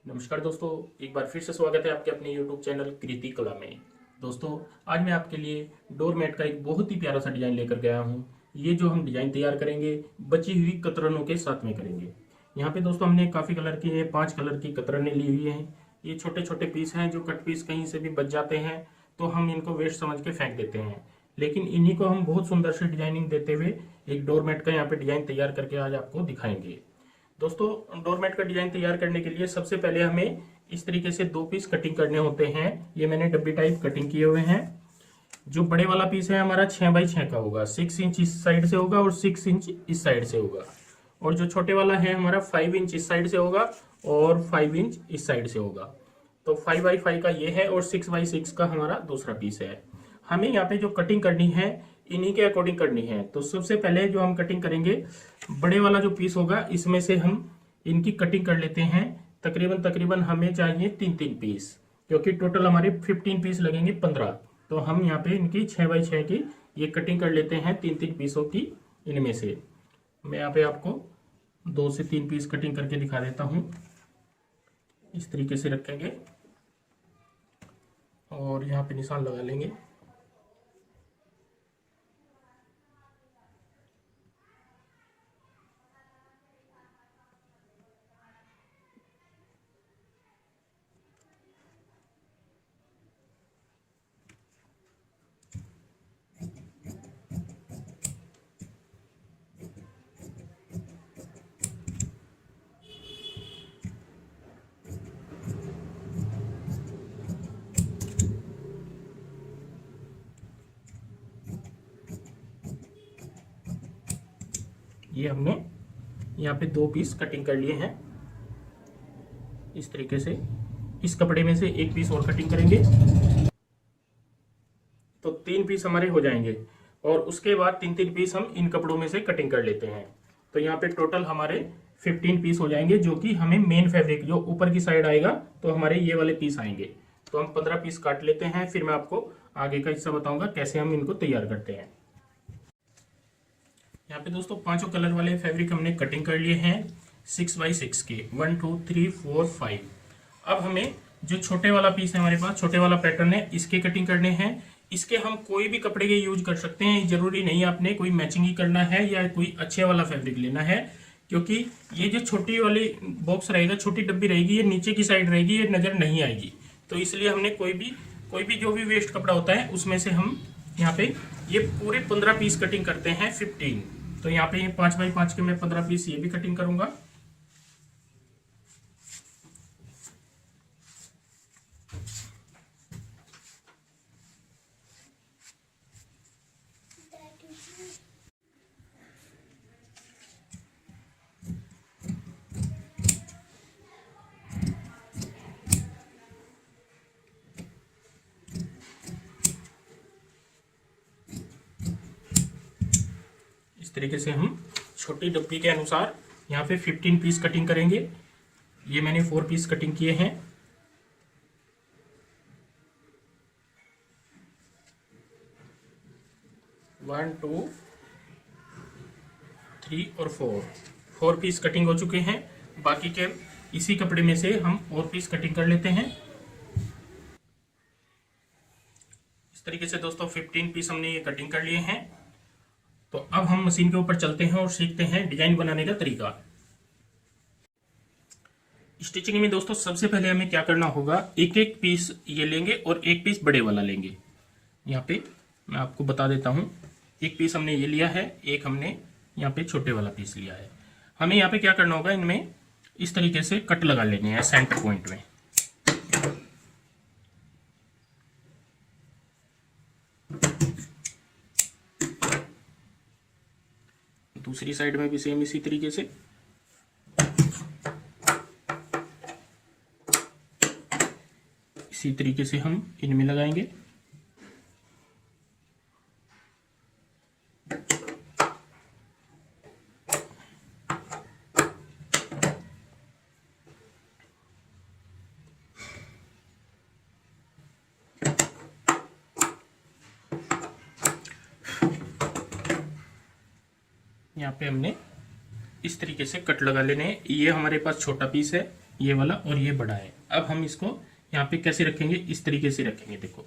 नमस्कार दोस्तों, एक बार फिर से स्वागत है आपके अपने YouTube चैनल कृति कला में। दोस्तों, आज मैं आपके लिए डोर मैट का एक बहुत ही प्यारा सा डिजाइन लेकर गया हूँ। ये जो हम डिजाइन तैयार करेंगे बची हुई कतरनों के साथ में करेंगे। यहाँ पे दोस्तों हमने काफ़ी कलर की 5 कलर की कतरनें ली हुई हैं। ये छोटे छोटे पीस हैं, जो कट पीस कहीं से भी बच जाते हैं तो हम इनको वेस्ट समझ के फेंक देते हैं, लेकिन इन्हीं को हम बहुत सुंदर से डिजाइनिंग देते हुए एक डोर मैट का यहाँ पे डिजाइन तैयार करके आज आपको दिखाएंगे। दोस्तों, डोरमेट का डिजाइन तैयार करने के लिए सबसे पहले हमें इस तरीके से 2 पीस कटिंग करने होते हैं। ये मैंने डब्बी टाइप कटिंग किए हुए हैं। जो बड़े वाला पीस है हमारा 6 बाई 6 का होगा, 6 इंच इस साइड से होगा और 6 इंच इस साइड से होगा। और जो छोटे वाला है हमारा 5 इंच इस साइड से होगा और 5 इंच इस साइड से होगा। तो 5 बाई 5 का ये है और 6 बाई 6 का हमारा दूसरा पीस है। हमें यहाँ पे जो कटिंग करनी है इन्हीं के अकॉर्डिंग करनी है। तो सबसे पहले जो हम कटिंग करेंगे, बड़े वाला जो पीस होगा इसमें से हम इनकी कटिंग कर लेते हैं। तकरीबन हमें चाहिए 3 पीस, क्योंकि टोटल हमारे 15 पीस लगेंगे 15। तो हम यहाँ पे इनकी 6 बाई 6 की ये कटिंग कर लेते हैं 3 पीसों की। इनमें से मैं यहाँ पे आपको 2 से 3 पीस कटिंग करके दिखा देता हूँ। इस तरीके से रखेंगे और यहाँ पे निशान लगा लेंगे। ये हमने यहाँ पे 2 पीस कटिंग कर लिए हैं। इस तरीके से इस कपड़े में से 1 पीस और कटिंग करेंगे तो 3 पीस हमारे हो जाएंगे। और उसके बाद 3 पीस हम इन कपड़ों में से कटिंग कर लेते हैं। तो यहाँ पे टोटल हमारे 15 पीस हो जाएंगे, जो कि हमें मेन फैब्रिक जो ऊपर की साइड आएगा तो हमारे ये वाले पीस आएंगे। तो हम 15 पीस काट लेते हैं, फिर मैं आपको आगे का हिस्सा बताऊंगा कैसे हम इनको तैयार करते हैं। यहाँ पे दोस्तों 5 कलर वाले फैब्रिक हमने कटिंग कर लिए हैं 6 बाई 6 के, 1 2 3 4 5। अब हमें जो छोटे वाला पीस है हमारे पास, छोटे वाला पैटर्न है, इसके कटिंग करने हैं। इसके हम कोई भी कपड़े के यूज कर सकते हैं, जरूरी नहीं आपने कोई मैचिंग ही करना है या कोई अच्छे वाला फैब्रिक लेना है, क्योंकि ये जो छोटी वाली बॉक्स रहेगा, छोटी डब्बी रहेगी, ये नीचे की साइड रहेगी, ये नजर नहीं आएगी। तो इसलिए हमने कोई भी जो भी वेस्ट कपड़ा होता है उसमें से हम यहाँ पे ये पूरे 15 पीस कटिंग करते हैं 15। तो यहाँ पे ये 5 बाई 5 के मैं 15 पीस ये भी कटिंग करूंगा। इस तरीके से हम छोटी डब्बी के अनुसार यहाँ पे 15 पीस कटिंग करेंगे। ये मैंने 4 पीस कटिंग किए हैं। वन, टू, 3 और 4 पीस कटिंग हो चुके हैं। बाकी के इसी कपड़े में से हम और पीस कटिंग कर लेते हैं। इस तरीके से दोस्तों 15 पीस हमने ये कटिंग कर लिए हैं। तो अब हम मशीन के ऊपर चलते हैं और सीखते हैं डिजाइन बनाने का तरीका। स्टिचिंग में दोस्तों सबसे पहले हमें क्या करना होगा, एक पीस ये लेंगे और 1 पीस बड़े वाला लेंगे। यहाँ पे मैं आपको बता देता हूँ, 1 पीस हमने ये लिया है, एक हमने यहाँ पे छोटे वाला पीस लिया है। हमें यहाँ पे क्या करना होगा, इनमें इस तरीके से कट लगा लेने हैं सेंटर पॉइंट में। दूसरी साइड में भी सेम इसी तरीके से। इसी तरीके से हम इनमें लगाएंगे। यहाँ पे हमने इस तरीके से कट लगा लेने हैं। ये हमारे पास छोटा पीस है, ये वाला और ये बड़ा है। अब हम इसको यहाँ पे कैसे रखेंगे, इस तरीके से रखेंगे। देखो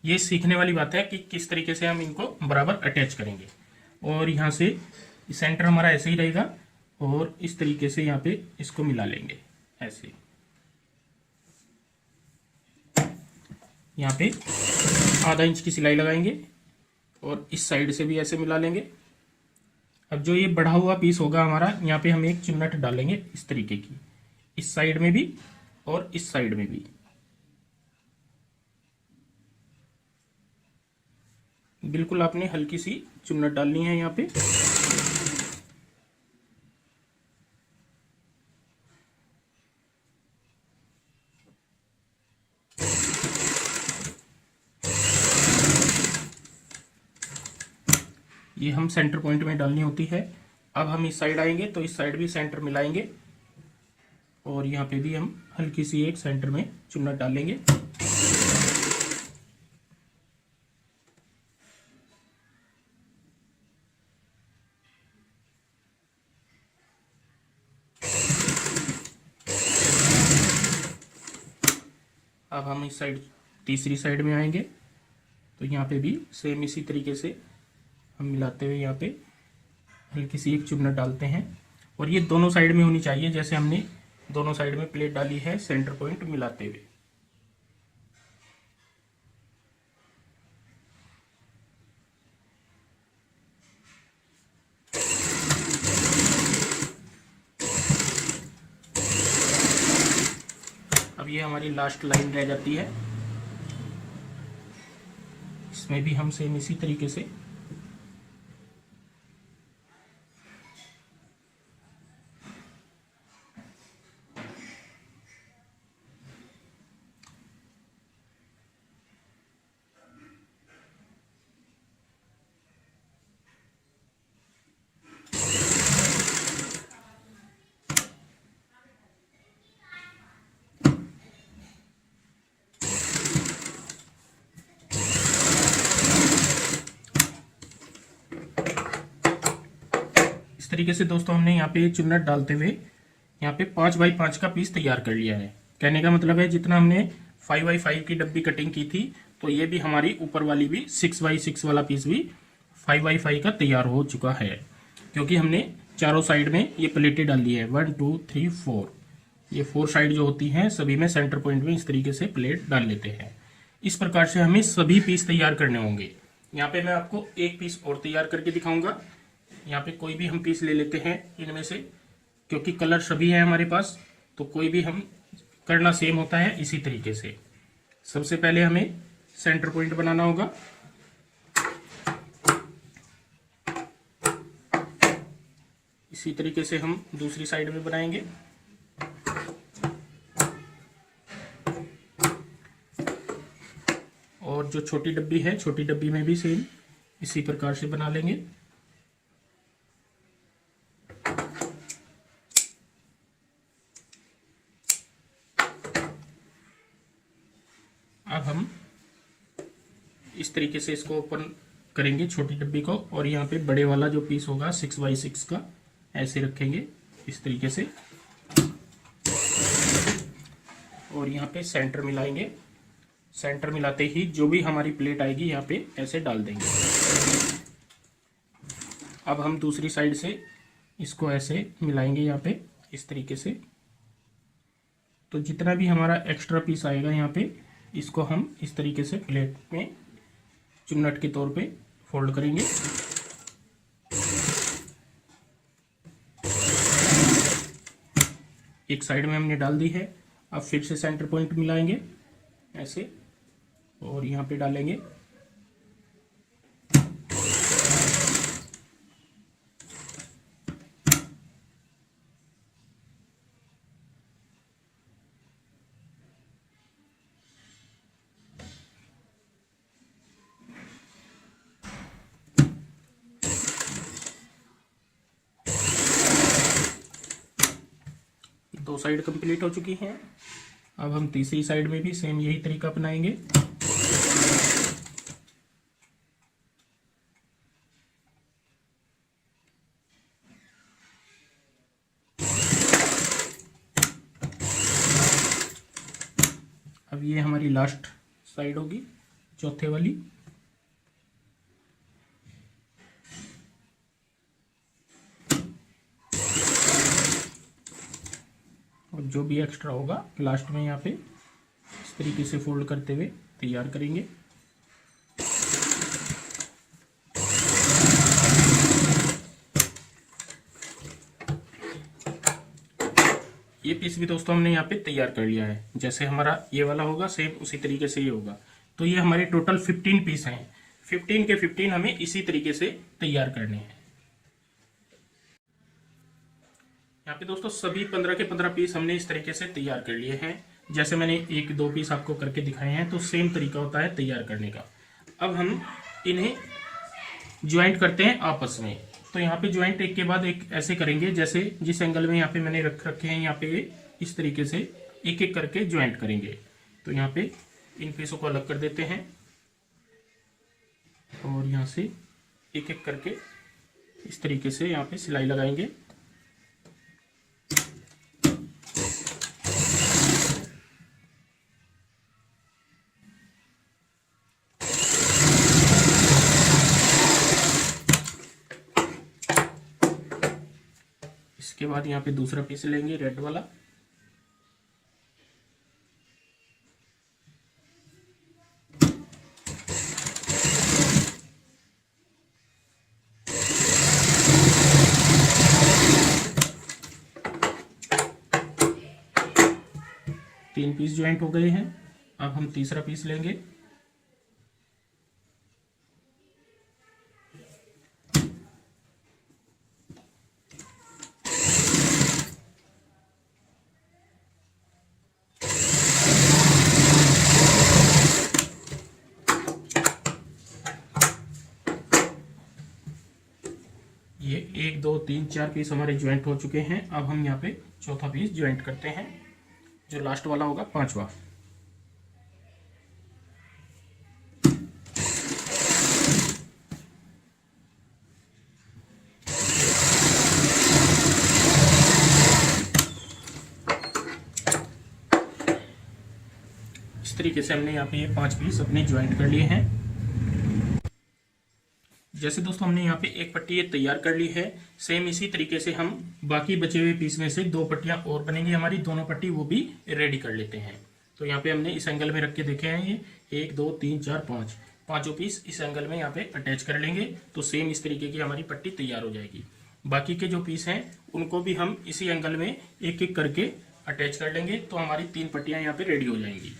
ये सीखने वाली बात है कि किस तरीके से हम इनको बराबर अटैच करेंगे। और यहाँ से सेंटर हमारा ऐसे ही रहेगा और इस तरीके से यहाँ पे इसको मिला लेंगे ऐसे। यहाँ पे आधा इंच की सिलाई लगाएंगे और इस साइड से भी ऐसे मिला लेंगे। अब जो ये बढ़ा हुआ पीस होगा हमारा, यहाँ पे हम एक चुन्नट डालेंगे इस तरीके की, इस साइड में भी और इस साइड में भी। बिल्कुल आपने हल्की सी चुन्नट डालनी है यहाँ पे। ये हम सेंटर पॉइंट में डालनी होती है। अब हम इस साइड आएंगे तो इस साइड भी सेंटर मिलाएंगे और यहाँ पे भी हम हल्की सी एक सेंटर में चुन्नट डालेंगे। अब हम इस साइड तीसरी साइड में आएंगे तो यहाँ पे भी सेम इसी तरीके से हम मिलाते हुए यहाँ पे हल्की सी एक चुन्नट डालते हैं। और ये दोनों साइड में होनी चाहिए, जैसे हमने दोनों साइड में प्लेट डाली है सेंटर पॉइंट मिलाते हुए। अब ये हमारी लास्ट लाइन रह जाती है, इसमें भी हम सेम इसी तरीके से इस तरीके से दोस्तों हमने यहाँ पे चुन्नट डालते हुए यहाँ पे 5x5 का पीस तैयार कर लिया है। कहने का मतलब है जितना हमने 5x5 की डब्बी कटिंग की थी, तो ये भी हमारी ऊपर वाली भी 6x6 वाला पीस भी 5x5 का तैयार हो चुका है, क्योंकि हमने चारों साइड में ये प्लेटें डाल दी है। 1 2 3 4, ये 4 साइड जो होती हैं सभी में सेंटर पॉइंट में इस तरीके से प्लेट डाल लेते हैं। इस प्रकार से हमें सभी पीस तैयार करने होंगे। यहाँ पे मैं आपको एक पीस और तैयार करके दिखाऊंगा। यहाँ पे कोई भी हम पीस ले लेते हैं इनमें से, क्योंकि कलर सभी है हमारे पास, तो कोई भी हम करना सेम होता है इसी तरीके से। सबसे पहले हमें सेंटर पॉइंट बनाना होगा। इसी तरीके से हम दूसरी साइड में बनाएंगे। और जो छोटी डब्बी है, छोटी डब्बी में भी सेम इसी प्रकार से बना लेंगे। अब हम इस तरीके से इसको ओपन करेंगे छोटी डब्बी को, और यहाँ पे बड़े वाला जो पीस होगा 6x6 का ऐसे रखेंगे इस तरीके से, और यहाँ पे सेंटर मिलाएंगे। सेंटर मिलाते ही जो भी हमारी प्लेट आएगी यहाँ पे ऐसे डाल देंगे। अब हम दूसरी साइड से इसको ऐसे मिलाएंगे यहाँ पे इस तरीके से। तो जितना भी हमारा एक्स्ट्रा पीस आएगा यहाँ पे, इसको हम इस तरीके से प्लेट में चुन्नट के तौर पे फोल्ड करेंगे। एक साइड में हमने डाल दी है। अब फिर से सेंटर पॉइंट मिलाएंगे ऐसे, और यहाँ पे डालेंगे। दो साइड कंप्लीट हो चुकी हैं। अब हम तीसरी साइड में भी सेम यही तरीका अपनाएंगे। अब ये हमारी लास्ट साइड होगी, चौथे वाली। और जो भी एक्स्ट्रा होगा लास्ट में यहाँ पे इस तरीके से फोल्ड करते हुए तैयार करेंगे। ये पीस भी दोस्तों हमने यहाँ पे तैयार कर लिया है। जैसे हमारा ये वाला होगा सेम उसी तरीके से ये होगा। तो ये हमारे टोटल 15 पीस हैं। 15 के 15 हमें इसी तरीके से तैयार करने हैं। यहाँ पे दोस्तों सभी 15 के 15 पीस हमने इस तरीके से तैयार कर लिए हैं। जैसे मैंने एक दो पीस आपको करके दिखाए हैं, तो सेम तरीका होता है तैयार करने का। अब हम इन्हें ज्वाइंट करते हैं आपस में। तो यहाँ पे ज्वाइंट एक के बाद एक ऐसे करेंगे, जैसे जिस एंगल में यहाँ पे मैंने रख रखे हैं, यहाँ पे इस तरीके से एक एक करके ज्वाइंट करेंगे। तो यहाँ पे इन पीसों को अलग कर देते हैं और यहाँ से एक एक करके इस तरीके से यहाँ पे सिलाई लगाएंगे। इसके बाद यहाँ पे दूसरा पीस लेंगे रेड वाला। तीन पीस ज्वाइंट हो गए हैं। अब हम तीसरा पीस लेंगे। ये 1 2 3 4 पीस हमारे ज्वाइंट हो चुके हैं। अब हम यहाँ पे चौथा पीस ज्वाइंट करते हैं, जो लास्ट वाला होगा, पांचवा। इस तरीके से हमने यहाँ पे ये 5 पीस अपने ज्वाइंट कर लिए हैं। जैसे दोस्तों हमने यहाँ पे एक पट्टी ये तैयार कर ली है, सेम इसी तरीके से हम बाकी बचे हुए पीस में से 2 पट्टियां और बनेंगी हमारी। दोनों पट्टी वो भी रेडी कर लेते हैं। तो यहाँ पे हमने इस एंगल में रख के देखे हैं, ये 1 2 3 4 5 पांचों पीस इस एंगल में यहाँ पे अटैच कर लेंगे। तो सेम इस तरीके की हमारी पट्टी तैयार हो जाएगी। बाकी के जो पीस हैं उनको भी हम इसी एंगल में एक एक करके अटैच कर लेंगे। तो हमारी 3 पट्टियां यहाँ पे रेडी हो जाएंगी।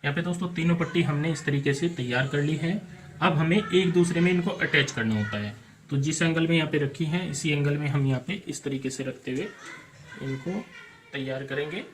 यहाँ पे दोस्तों तीनों पट्टी हमने इस तरीके से तैयार कर ली है। अब हमें एक दूसरे में इनको अटैच करना होता है। तो जिस एंगल में यहाँ पे रखी है, इसी एंगल में हम यहाँ पे इस तरीके से रखते हुए इनको तैयार करेंगे।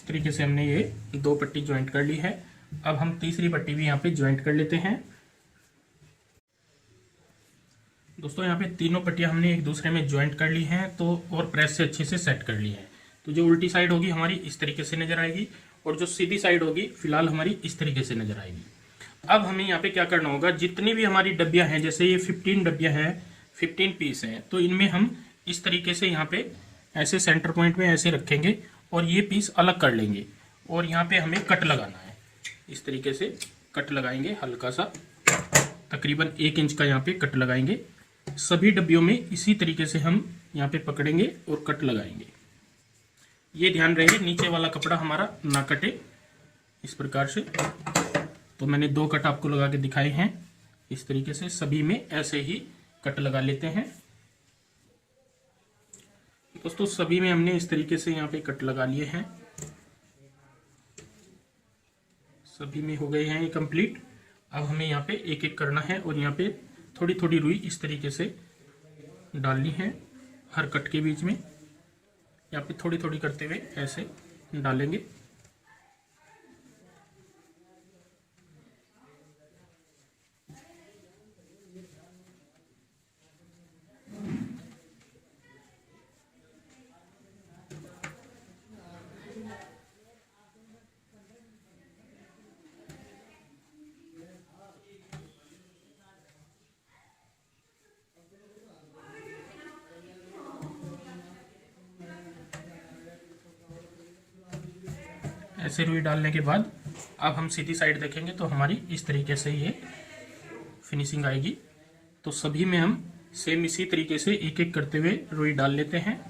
तरीके से हमने ये 2 पट्टी ज्वाइंट कर ली है। अब हम तीसरी पट्टी भी यहाँ पे ज्वाइंट कर लेते हैं। दोस्तों यहाँ पे तीनों पट्टियां हमने एक दूसरे में ज्वाइंट कर ली हैं, तो और प्रेस से अच्छे से सेट कर ली है। तो जो उल्टी साइड होगी हमारी इस तरीके से नजर आएगी और जो सीधी साइड होगी फिलहाल हमारी इस तरीके से नजर आएगी। अब हमें यहाँ पे क्या करना होगा, जितनी भी हमारी डब्बियां हैं, जैसे ये 15 डब्बियां हैं, 15 पीस हैं, तो इनमें हम इस तरीके से यहाँ पे ऐसे सेंटर पॉइंट में ऐसे रखेंगे और ये पीस अलग कर लेंगे और यहाँ पे हमें कट लगाना है। इस तरीके से कट लगाएंगे, हल्का सा तकरीबन 1 इंच का यहाँ पे कट लगाएंगे। सभी डब्बियों में इसी तरीके से हम यहाँ पे पकड़ेंगे और कट लगाएंगे। ये ध्यान रहे नीचे वाला कपड़ा हमारा ना कटे, इस प्रकार से। तो मैंने 2 कट आपको लगा के दिखाए हैं। इस तरीके से सभी में ऐसे ही कट लगा लेते हैं। दोस्तों सभी में हमने इस तरीके से यहाँ पे कट लगा लिए हैं। सभी में हो गए हैं ये कंप्लीट। अब हमें यहाँ पे एक एक करना है और यहाँ पे थोड़ी थोड़ी रुई इस तरीके से डालनी है हर कट के बीच में। यहाँ पे थोड़ी थोड़ी करते हुए ऐसे डालेंगे। ऐसे रुई डालने के बाद अब हम सीधी साइड देखेंगे तो हमारी इस तरीके से ये फिनिशिंग आएगी। तो सभी में हम सेम इसी तरीके से एक एक करते हुए रुई डाल लेते हैं।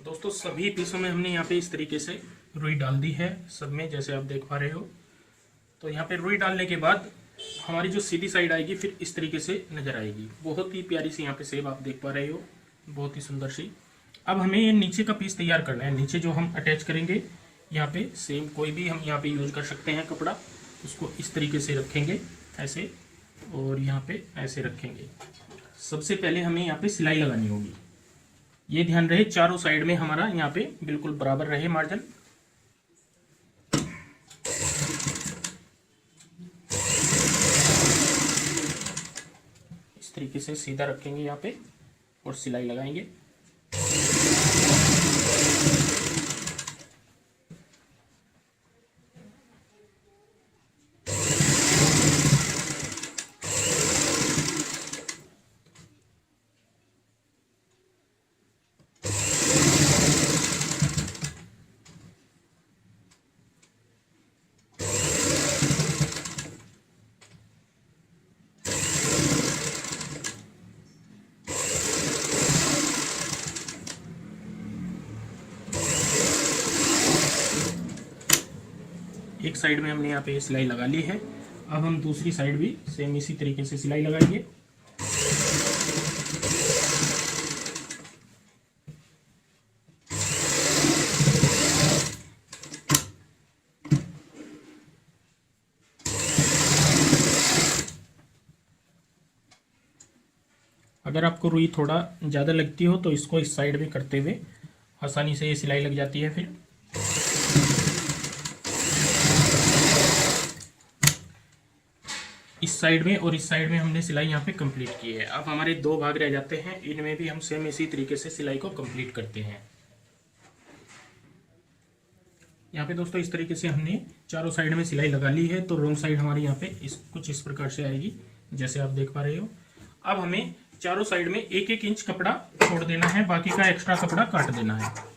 दोस्तों सभी पीसों में हमने यहाँ पे इस तरीके से रुई डाल दी है सब में, जैसे आप देख पा रहे हो। तो यहाँ पे रुई डालने के बाद हमारी जो सीधी साइड आएगी फिर इस तरीके से नजर आएगी। बहुत ही प्यारी सी यहाँ पे सेब आप देख पा रहे हो, बहुत ही सुंदर सी। अब हमें ये नीचे का पीस तैयार करना है। नीचे जो हम अटैच करेंगे यहाँ पे सेम कोई भी हम यहाँ पे यूज कर सकते हैं कपड़ा, उसको इस तरीके से रखेंगे ऐसे और यहाँ पे ऐसे रखेंगे। सबसे पहले हमें यहाँ पे सिलाई लगानी होगी। ये ध्यान रहे चारों साइड में हमारा यहाँ पे बिल्कुल बराबर रहे मार्जिन। इस तरीके से सीधा रखेंगे यहाँ पे और सिलाई लगाएंगे। एक साइड में हमने यहाँ पे सिलाई लगा ली है। अब हम दूसरी साइड भी सेम इसी तरीके से सिलाई लगाएंगे। अगर आपको रुई थोड़ा ज़्यादा लगती हो तो इसको इस साइड में करते हुए आसानी से ये सिलाई लग जाती है। फिर इस साइड में और इस साइड में हमने सिलाई यहाँ पे कंप्लीट की है। अब हमारे दो भाग रह जाते हैं, इनमें भी हम सेम इसी तरीके से सिलाई को कंप्लीट करते हैं। यहाँ पे दोस्तों इस तरीके से हमने चारों साइड में सिलाई लगा ली है। तो रोंग साइड हमारी यहाँ पे कुछ इस प्रकार से आएगी, जैसे आप देख पा रहे हो। अब हमें चारों साइड में एक एक इंच कपड़ा छोड़ देना है, बाकी का एक्स्ट्रा कपड़ा काट देना है।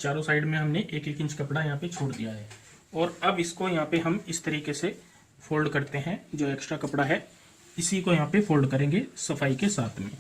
चारों साइड में हमने एक एक इंच कपड़ा यहाँ पे छोड़ दिया है। और अब इसको यहाँ पे हम इस तरीके से फोल्ड करते हैं। जो एक्स्ट्रा कपड़ा है इसी को यहाँ पे फोल्ड करेंगे सफाई के साथ में।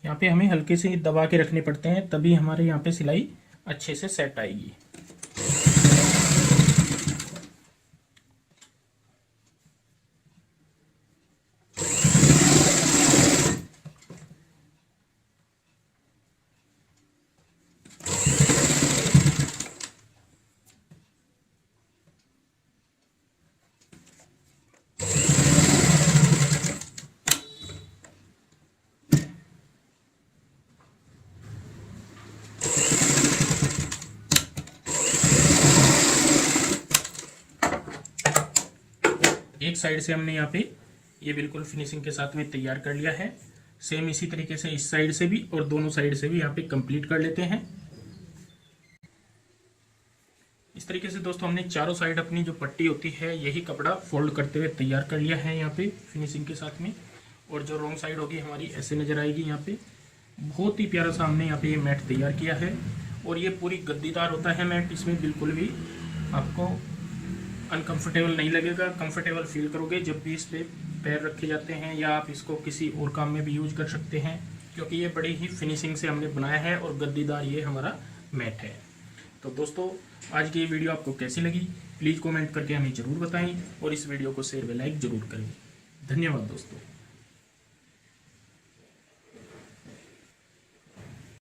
यहाँ पे हमें हल्के से दबा के रखने पड़ते हैं, तभी हमारे यहाँ पे सिलाई अच्छे से सेट आएगी। एक साइड से हमने यहाँ पे ये बिल्कुल फिनिशिंग के साथ में तैयार कर लिया है। सेम इसी तरीके से इस साइड से भी और दोनों साइड से भी यहाँ पे कंप्लीट कर लेते हैं। इस तरीके से दोस्तों हमने चारों साइड अपनी जो पट्टी होती है यही कपड़ा फोल्ड करते हुए तैयार कर लिया है यहाँ पे फिनिशिंग के साथ में। और जो रॉन्ग साइड होगी हमारी ऐसे नज़र आएगी यहाँ पे। बहुत ही प्यारा सा हमने यहाँ पे ये मैट तैयार किया है और ये पूरी गद्दीदार होता है मैट। इसमें बिल्कुल भी आपको अनकंफर्टेबल नहीं लगेगा, कंफर्टेबल फील करोगे जब भी इस पे पैर रखे जाते हैं, या आप इसको किसी और काम में भी यूज कर सकते हैं क्योंकि ये बड़ी ही फिनिशिंग से हमने बनाया है और गद्दीदार ये हमारा मैट है। तो दोस्तों आज की ये वीडियो आपको कैसी लगी प्लीज़ कमेंट करके हमें ज़रूर बताएं और इस वीडियो को शेयर व लाइक ज़रूर करें। धन्यवाद दोस्तों।